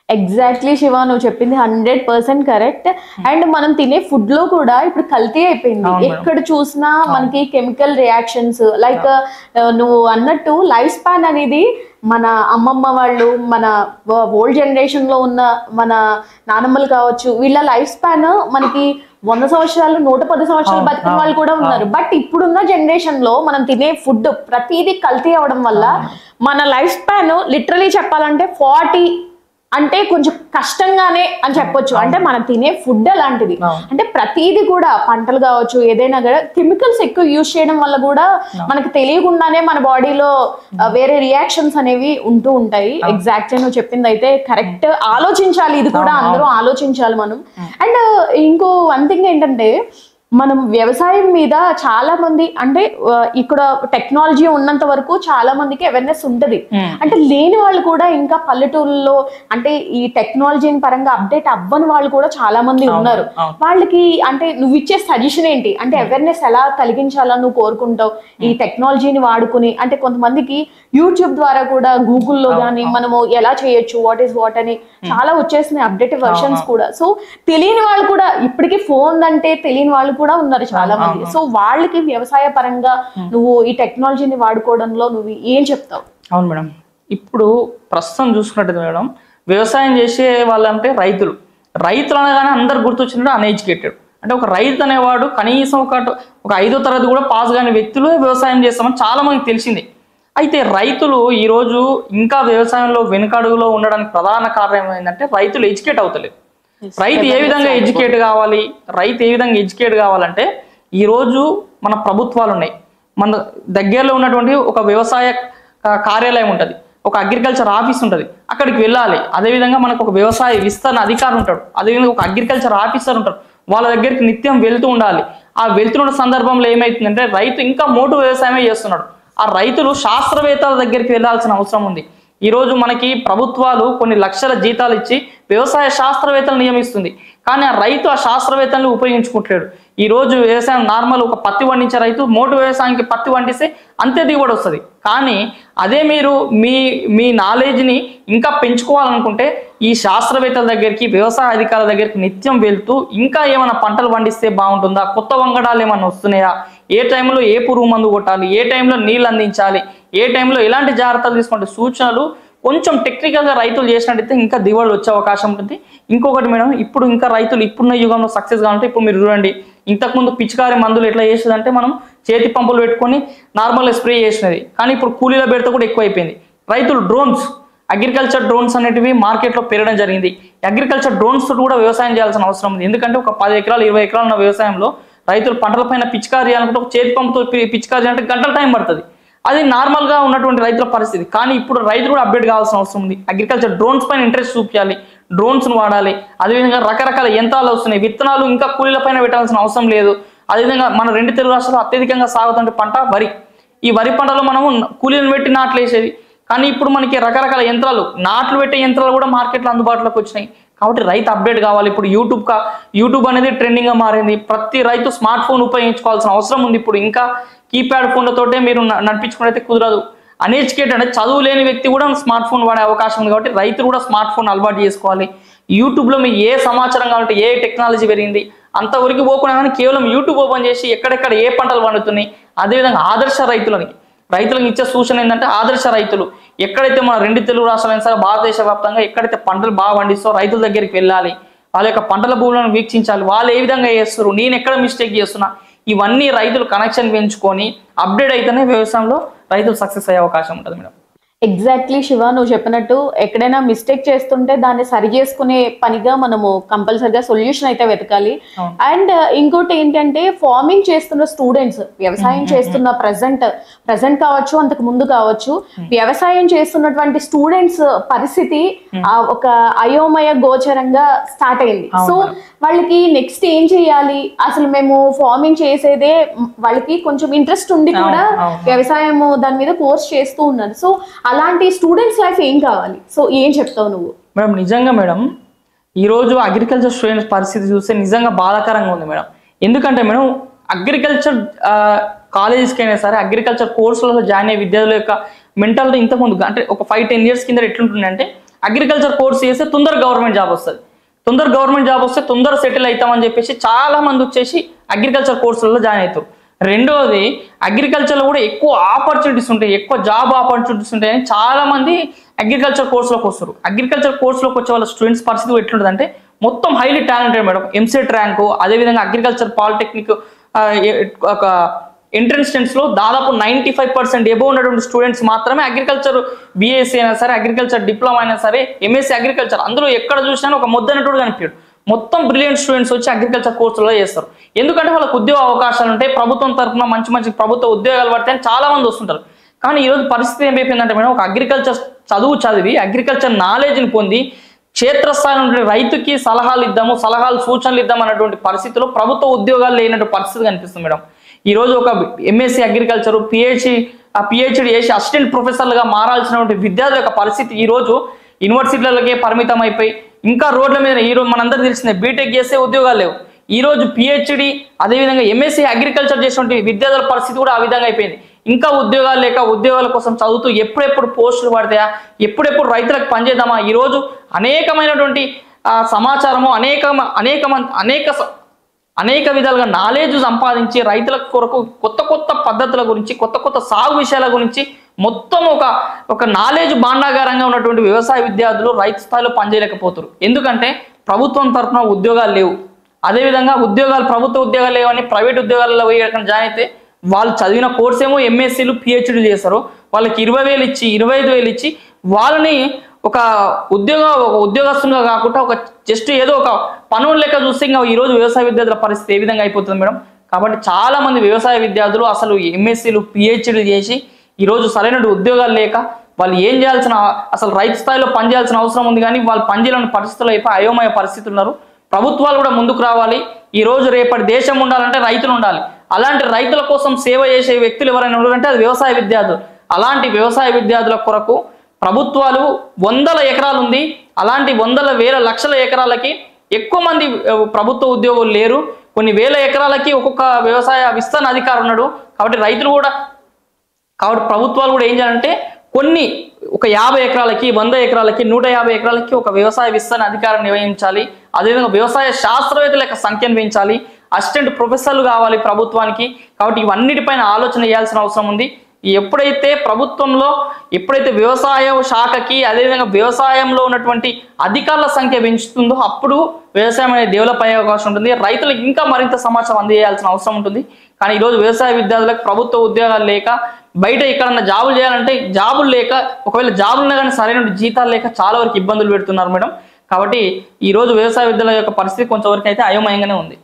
Exactly Shiva, నువ్వు చెప్పింది 100% correct. And మనం తినే ఫుడ్ లో కూడా ఇప్పుడు కల్తీ అయిపోయింది. ఎక్కడ చూసినా మనకి కెమికల్ రియాక్షన్స్. లైక్ నువ్వు అన్నట్టు లైఫ్ స్పాన్ అనేది మన అమ్మమ్మ వాళ్ళు, మన ఓల్డ్ జనరేషన్ లో ఉన్న మన నానమ్మలు కావచ్చు, వీళ్ళ లైఫ్ స్పాన్ మనకి 100 సంవత్సరాలు 110 సంవత్సరాలు బతికిన వాళ్ళు కూడా ఉన్నారు. బట్ ఇప్పుడున్న జనరేషన్ లో మనం తినే ఫుడ్ ప్రతిదీ కల్తీ అవడం వల్ల మన లైఫ్ స్పాన్ లిటరలీ చెప్పాలంటే 40 అంటే కొంచెం కష్టంగానే అని చెప్పొచ్చు. అంటే మనం తినే ఫుడ్ అలాంటిది. అంటే ప్రతిదీ కూడా పంటలు కావచ్చు, ఏదైనా కూడా కెమికల్స్ ఎక్కువ యూజ్ చేయడం వల్ల కూడా మనకు తెలియకుండానే మన బాడీలో వేరే రియాక్షన్స్ అనేవి ఉంటూ ఉంటాయి. ఎగ్జాక్ట్లీ నువ్వు చెప్పింది అయితే కరెక్ట్. ఆలోచించాలి, ఇది కూడా అందరూ ఆలోచించాలి మనం. అండ్ ఇంకో వన్ థింగ్ ఏంటంటే, మనం వ్యవసాయం మీద చాలా మంది అంటే ఇక్కడ టెక్నాలజీ ఉన్నంత వరకు చాలా మందికి అవేర్నెస్ ఉంటది. అంటే లేని వాళ్ళు కూడా ఇంకా పల్లెటూరులో అంటే ఈ టెక్నాలజీని పరంగా అప్డేట్ అవ్వని వాళ్ళు కూడా చాలా మంది ఉన్నారు. వాళ్ళకి అంటే నువ్వు ఇచ్చే సజెషన్ ఏంటి? అంటే అవేర్నెస్ ఎలా కలిగించాలని నువ్వు కోరుకుంటావు ఈ టెక్నాలజీని వాడుకుని? అంటే కొంతమందికి యూట్యూబ్ ద్వారా కూడా, గూగుల్లో కానీ మనము ఎలా చేయొచ్చు, వాట్ ఈస్ వాట్ అని చాలా వచ్చేసినాయి అప్డేటెడ్ వర్షన్స్ కూడా. సో తెలియని వాళ్ళు కూడా, ఇప్పటికీ ఫోన్ అంటే తెలియని వాళ్ళు కూడా ఉన్నారు చాలా మంది. సో వాళ్ళకి వ్యవసాయ పరంగా నువ్వు ఈ టెక్నాలజీని వాడుకోవడంలో నువ్వు ఏం చెప్తావు? అవును మేడం, ఇప్పుడు ప్రస్తుతం చూసుకున్నట్టు మేడం, వ్యవసాయం చేసే వాళ్ళంటే రైతులు అనగానే అందరు గుర్తొచ్చినట్టు అన్ఎడ్యుకేటెడ్. అంటే ఒక రైతు అనేవాడు కనీసం ఒక 5వ తరగతి కూడా పాస్ కాని వ్యక్తులు వ్యవసాయం చేస్తామని చాలా మందికి తెలిసింది. అయితే రైతులు ఈరోజు ఇంకా వ్యవసాయంలో వెనుకడుగులో ఉండడానికి ప్రధాన కారణం ఏంటంటే రైతులు ఎడ్యుకేట్ అవుతలేరు. రైతు ఏ విధంగా ఎడ్యుకేట్ కావాలి, రైతు ఏ విధంగా ఎడ్యుకేట్ కావాలంటే, ఈరోజు మన ప్రభుత్వాలు ఉన్నాయి, మన దగ్గరలో ఉన్నటువంటి ఒక వ్యవసాయ కార్యాలయం ఉంటుంది, ఒక అగ్రికల్చర్ ఆఫీస్ ఉంటుంది, అక్కడికి వెళ్ళాలి. అదేవిధంగా మనకు ఒక వ్యవసాయ విస్తరణ అధికారి ఉంటాడు, అదేవిధంగా ఒక అగ్రికల్చర్ ఆఫీసర్ ఉంటారు, వాళ్ళ దగ్గరికి నిత్యం వెళ్తూ ఉండాలి. ఆ వెళ్తున్న సందర్భంలో ఏమైతుందంటే రైతు ఇంకా మోటు వ్యవసాయమే చేస్తున్నాడు. ఆ రైతులు శాస్త్రవేత్తల దగ్గరికి వెళ్ళాల్సిన అవసరం ఉంది. ఈరోజు మనకి ప్రభుత్వాలు కొన్ని లక్షల జీతాలు ఇచ్చి వ్యవసాయ శాస్త్రవేత్తలు నియమిస్తుంది, కానీ ఆ రైతు ఆ శాస్త్రవేత్తలను ఉపయోగించుకుంటాడు. ఈరోజు వ్యవసాయం నార్మల్ ఒక పత్తి పండించే రైతు మోటు వ్యవసాయానికి పత్తి పండిస్తే అంతే దిగుబడి వస్తుంది. కానీ అదే మీరు మీ నాలెడ్జ్ని ఇంకా పెంచుకోవాలనుకుంటే ఈ శాస్త్రవేత్తల దగ్గరికి, వ్యవసాయ అధికారుల దగ్గరికి నిత్యం వెళ్తూ ఇంకా ఏమైనా పంటలు పండిస్తే బాగుంటుందా, కొత్త వంగడాలు ఏమైనా వస్తున్నాయా, ఏ టైంలో ఏ పురుగు మందు కొట్టాలి, ఏ టైంలో నీళ్ళు అందించాలి, ఏ టైంలో ఎలాంటి జాగ్రత్తలు తీసుకుంటే సూచనలు కొంచెం టెక్నికల్గా రైతులు చేసినట్టయితే ఇంకా దిగుబడి వచ్చే అవకాశం ఉంటుంది. ఇంకొకటి మేడం, ఇప్పుడు ఇంకా రైతులు ఇప్పుడున్న యుగంలో సక్సెస్ కావాలంటే, ఇప్పుడు మీరు చూడండి, ఇంతకుముందు పిచికారి మందులు ఎట్లా చేసేదంటే మనం చేతి పంపులు పెట్టుకొని నార్మల్గా స్ప్రే చేసినది, కానీ ఇప్పుడు కూలీల బెడత కూడా ఎక్కువైపోయింది. రైతులు అగ్రికల్చర్ డ్రోన్స్ అనేటివి మార్కెట్లో పెరగడం జరిగింది. అగ్రికల్చర్ డ్రోన్స్ తోటి కూడా వ్యవసాయం చేయాల్సిన అవసరం ఉంది. ఎందుకంటే ఒక 10 ఎకరాలు 20 ఎకరాలు ఉన్న వ్యవసాయంలో రైతులు పంటలపైన పిచికారి చేయాలనుకుంటే ఒక చేతి పంపుతో పిచికారి అంటే గంటల టైం పడుతుంది. అది నార్మల్గా ఉన్నటువంటి రైతుల పరిస్థితి. కానీ ఇప్పుడు రైతులు కూడా అప్డేట్ కావాల్సిన అవసరం ఉంది. అగ్రికల్చర్ డ్రోన్స్ పైన ఇంట్రెస్ట్ చూపించాలి, డ్రోన్స్ను వాడాలి. అదేవిధంగా రకరకాల యంత్రాలు వస్తున్నాయి, విత్తనాలు ఇంకా కూలీల పైన పెట్టాల్సిన అవసరం లేదు. అదేవిధంగా మన 2 తెలుగు రాష్ట్రాల్లో అత్యధికంగా సాగుతున్న పంట వరి. ఈ వరి పంటలో మనము కూలీలను పెట్టి నాట్లు వేసేది, కానీ ఇప్పుడు మనకి రకరకాల యంత్రాలు, నాట్లు పెట్టే యంత్రాలు కూడా మార్కెట్లో అందుబాటులోకి వచ్చినాయి. కాబట్టి రైతు అప్డేట్ కావాలి. ఇప్పుడు యూట్యూబ్ అనేది ట్రెండింగ్గా మారింది. ప్రతి రైతు స్మార్ట్ ఫోన్ ఉపయోగించుకోవాల్సిన అవసరం ఉంది. ఇప్పుడు ఇంకా కీప్యాడ్ ఫోన్లతోటే మీరు నడిపించుకున్నైతే కుదరదు. అన్ఎడ్యుకేటెడ్ అంటే చదువు లేని వ్యక్తి కూడా స్మార్ట్ ఫోన్ వాడే అవకాశం ఉంది. కాబట్టి రైతులు కూడా స్మార్ట్ ఫోన్ అలవాటు చేసుకోవాలి. యూట్యూబ్లో మీకు ఏ సమాచారం కావాలంటే, ఏ టెక్నాలజీ పెరిగింది అంతవరకు పోకుండా కానీ కేవలం యూట్యూబ్ ఓపెన్ చేసి ఎక్కడెక్కడ ఏ పంటలు పండుతున్నాయి, అదేవిధంగా ఆదర్శ రైతులకు ఇచ్చే సూచన ఏంటంటే, ఆదర్శ రైతులు ఎక్కడైతే మన 2 తెలుగు రాష్ట్రాలైనా సరే భారతదేశ వ్యాప్తంగా ఎక్కడైతే పంటలు బాగా పండిస్తో రైతుల దగ్గరికి వెళ్ళాలి, వాళ్ళ యొక్క పంటల భూములను వీక్షించాలి, వాళ్ళు ఏ విధంగా చేస్తారు, నేను ఎక్కడ మిస్టేక్ చేస్తున్నా, ఇవన్నీ రైతులు కనెక్షన్ పెంచుకొని అప్డేట్ అయితేనే వ్యవసాయంలో రైతులు సక్సెస్ అయ్యే అవకాశం ఉంటుంది మేడం. ఎగ్జాక్ట్లీ శివ, నువ్వు చెప్పినట్టు ఎక్కడైనా మిస్టేక్ చేస్తుంటే దాన్ని సరి చేసుకునే పనిగా మనము కంపల్సరిగా సొల్యూషన్ అయితే వెతకాలి. అండ్ ఇంకోటి ఏంటంటే, ఫార్మింగ్ చేస్తున్న స్టూడెంట్స్, వ్యవసాయం చేస్తున్న ప్రజెంట్ కావచ్చు, అంతకు ముందు కావచ్చు, వ్యవసాయం చేస్తున్నటువంటి స్టూడెంట్స్ పరిస్థితి ఒక అయోమయ గోచరంగా స్టార్ట్ అయింది. సో వాళ్ళకి నెక్స్ట్ ఏం చేయాలి, అసలు మేము ఫార్మింగ్ చేసేదే, వాళ్ళకి కొంచెం ఇంట్రెస్ట్ ఉండి కూడా వ్యవసాయం దాని మీద కోర్స్ చేస్తూ ఉన్నారు. సో అలాంటి స్టూడెంట్స్ లైఫ్ ఏం కావాలి? సో ఏం చెప్తావు నువ్వు? మేడం నిజంగా మేడం, ఈరోజు అగ్రికల్చర్ స్టూడెంట్స్ పరిస్థితి చూస్తే నిజంగా బాధాకరంగా ఉంది మేడం. ఎందుకంటే మేడం, అగ్రికల్చర్ కాలేజెస్కి అయినా సరే అగ్రికల్చర్ కోర్సులలో జాయిన్ అయ్యే విద్యార్థుల యొక్క మెంటల్ ఇంతకుముందు అంటే ఒక 5-10 years కింద ఎట్లుంటుందంటే, అగ్రికల్చర్ కోర్స్ చేస్తే తొందర గవర్నమెంట్ జాబ్ వస్తుంది, తొందర గవర్నమెంట్ జాబ్ వస్తే తొందర సెటిల్ అవుతామని చెప్పేసి చాలా మంది వచ్చేసి అగ్రికల్చర్ కోర్సులలో జాయిన్ అవుతారు. రెండోది అగ్రికల్చర్లో కూడా ఎక్కువ ఆపర్చునిటీస్ ఉంటాయి, ఎక్కువ జాబ్ ఆపర్చునిటీస్ ఉంటాయని చాలా మంది అగ్రికల్చర్ కోర్సులోకి వస్తారు. అగ్రికల్చర్ కోర్సులోకి వచ్చే వాళ్ళ స్టూడెంట్స్ పరిస్థితి ఎట్లుంటుంది అంటే మొత్తం highly talented madam. EAMCET rank, అదేవిధంగా అగ్రికల్చర్ పాలిటెక్నిక్ ఒక ఎంట్రన్స్ టెన్స్లో దాదాపు 95% ఎబో ఉన్నటువంటి స్టూడెంట్స్ మాత్రమే అగ్రికల్చర్ బీఎస్సీ అయినా సరే, అగ్రికల్చర్ డిప్లొమా అయినా సరే, ఎంఎస్సీ అగ్రికల్చర్, అందులో ఎక్కడ చూసినా ఒక మొద్దనటుడు కనిపించాడు. మొత్తం బ్రిలియంట్ స్టూడెంట్స్ వచ్చి అగ్రికల్చర్ కోర్సులో చేస్తారు. ఎందుకంటే వాళ్ళకి ఉద్యోగ అవకాశాలు ఉంటాయి, ప్రభుత్వం తరఫున మంచి మంచి ప్రభుత్వ ఉద్యోగాలు పడతాయని చాలా మంది వస్తుంటారు. కానీ ఈరోజు పరిస్థితి ఏమైపోయిందంటే మేడం, ఒక అగ్రికల్చర్ చదువు చదివి అగ్రికల్చర్ నాలెడ్జ్ని పొంది క్షేత్రస్థాయి నుండి రైతుకి సలహాలు ఇద్దాము, సలహాలు సూచనలు ఇద్దాం అన్నటువంటి పరిస్థితిలో ప్రభుత్వ ఉద్యోగాలు లేనటువంటి పరిస్థితి కనిపిస్తుంది మేడం. ఈరోజు ఒక ఎంఎస్సీ అగ్రికల్చర్ పిహెచ్డి చేసి అసిస్టెంట్ ప్రొఫెసర్లుగా మారాల్సినటువంటి విద్యార్థుల యొక్క పరిస్థితి ఈరోజు యూనివర్సిటీలకే పరిమితం అయిపోయి ఇంకా రోడ్ల మీద ఈరోజు మనందరూ తెలిసిందే బీటెక్ చేసే ఉద్యోగాలు లేవు. ఈరోజు పిహెచ్డి అదేవిధంగా ఎంఎస్సీ అగ్రికల్చర్ చేసినటువంటి విద్యార్థుల పరిస్థితి కూడా ఆ విధంగా అయిపోయింది. ఇంకా ఉద్యోగాలు లేక ఉద్యోగాల కోసం చదువుతూ ఎప్పుడెప్పుడు పోస్టులు పడతాయా, ఎప్పుడెప్పుడు రైతులకు పనిచేద్దామా, ఈరోజు అనేకమైనటువంటి సమాచారము అనేక విధాలుగా నాలెడ్జ్ సంపాదించి రైతుల కొరకు కొత్త కొత్త పద్ధతుల గురించి, కొత్త కొత్త సాగు విషయాల గురించి మొత్తం ఒక నాలెడ్జ్ భాండాగారంగా ఉన్నటువంటి వ్యవసాయ విద్యార్థులు రైతు స్థాయిలో పనిచేయలేకపోతారు. ఎందుకంటే ప్రభుత్వం తరఫున ఉద్యోగాలు లేవు, అదేవిధంగా ప్రభుత్వ ఉద్యోగాలు లేవని ప్రైవేట్ ఉద్యోగాలలో పోయి జాయిన్ అయితే వాళ్ళు చదివిన కోర్స్ ఏమో ఎంఎస్సీలు పిహెచ్డీలు చేస్తారు, వాళ్ళకి 20,000 ఇచ్చి 25,000 ఇచ్చి వాళ్ళని ఒక ఉద్యోగస్తునిగా కాకుండా ఒక జస్ట్ ఏదో ఒక పనులు లెక్క చూస్తే ఇంకా ఈరోజు వ్యవసాయ విద్యార్థుల పరిస్థితి ఏ విధంగా అయిపోతుంది మేడం. కాబట్టి చాలా మంది వ్యవసాయ విద్యార్థులు అసలు ఎంఎస్సీలు పిహెచ్డీలు చేసి ఈరోజు సరైన ఉద్యోగాలు లేక వాళ్ళు ఏం చేయాల్సిన, అసలు రైతు స్థాయిలో పనిచేయాల్సిన అవసరం ఉంది కానీ వాళ్ళు పనిచేయలేని పరిస్థితులు అయిపోయి అయోమయ పరిస్థితులు ఉన్నారు. ప్రభుత్వాలు కూడా ముందుకు రావాలి. ఈ రోజు రేపటి దేశం ఉండాలంటే రైతులు ఉండాలి. అలాంటి రైతుల కోసం సేవ చేసే వ్యక్తులు ఎవరైనా ఉన్నారంటే అది వ్యవసాయ విద్యార్థులు. అలాంటి వ్యవసాయ విద్యార్థుల కొరకు ప్రభుత్వాలు 100 ఎకరాలు ఉంది, అలాంటి 100 వేల లక్షల ఎకరాలకి ఎక్కువ మంది ప్రభుత్వ ఉద్యోగులు లేరు, కొన్ని వేల ఎకరాలకి ఒక్కొక్క వ్యవసాయ విస్తరణ అధికారి ఉన్నాడు. కాబట్టి ప్రభుత్వాలు కూడా ఏం చేయాలంటే ఒక 50 ఎకరాలకి 100 ఎకరాలకి 150 ఎకరాలకి ఒక వ్యవసాయ విస్తరణ అధికారాన్ని నియమించాలి. అదేవిధంగా వ్యవసాయ శాస్త్రవేత్తల యొక్క సంఖ్యను పెంచాలి, అసిస్టెంట్ ప్రొఫెసర్లు కావాలి ప్రభుత్వానికి. కాబట్టి ఇవన్నిటిపైన ఆలోచన చేయాల్సిన అవసరం ఉంది. ఎప్పుడైతే వ్యవసాయ శాఖకి అదేవిధంగా వ్యవసాయంలో ఉన్నటువంటి అధికారుల సంఖ్య పెంచుతుందో అప్పుడు వ్యవసాయం అనేది డెవలప్ అయ్యే అవకాశం ఉంటుంది, రైతులకు ఇంకా మరింత సమాచారం అందజేయాల్సిన అవసరం ఉంటుంది. కానీ ఈరోజు వ్యవసాయ విద్యార్థులకు ప్రభుత్వ ఉద్యోగాలు లేక బయట ఎక్కడన్నా జాబులు చేయాలంటే జాబులు లేక, ఒకవేళ జాబులు ఉన్నా కానీ సరైన జీతాలు లేక చాలా వరకు ఇబ్బందులు పెడుతున్నారు మేడం. కాబట్టి ఈరోజు వ్యవసాయ విద్యార్థుల యొక్క పరిస్థితి కొంతవరకు అయితే అయోమయంగానే ఉంది.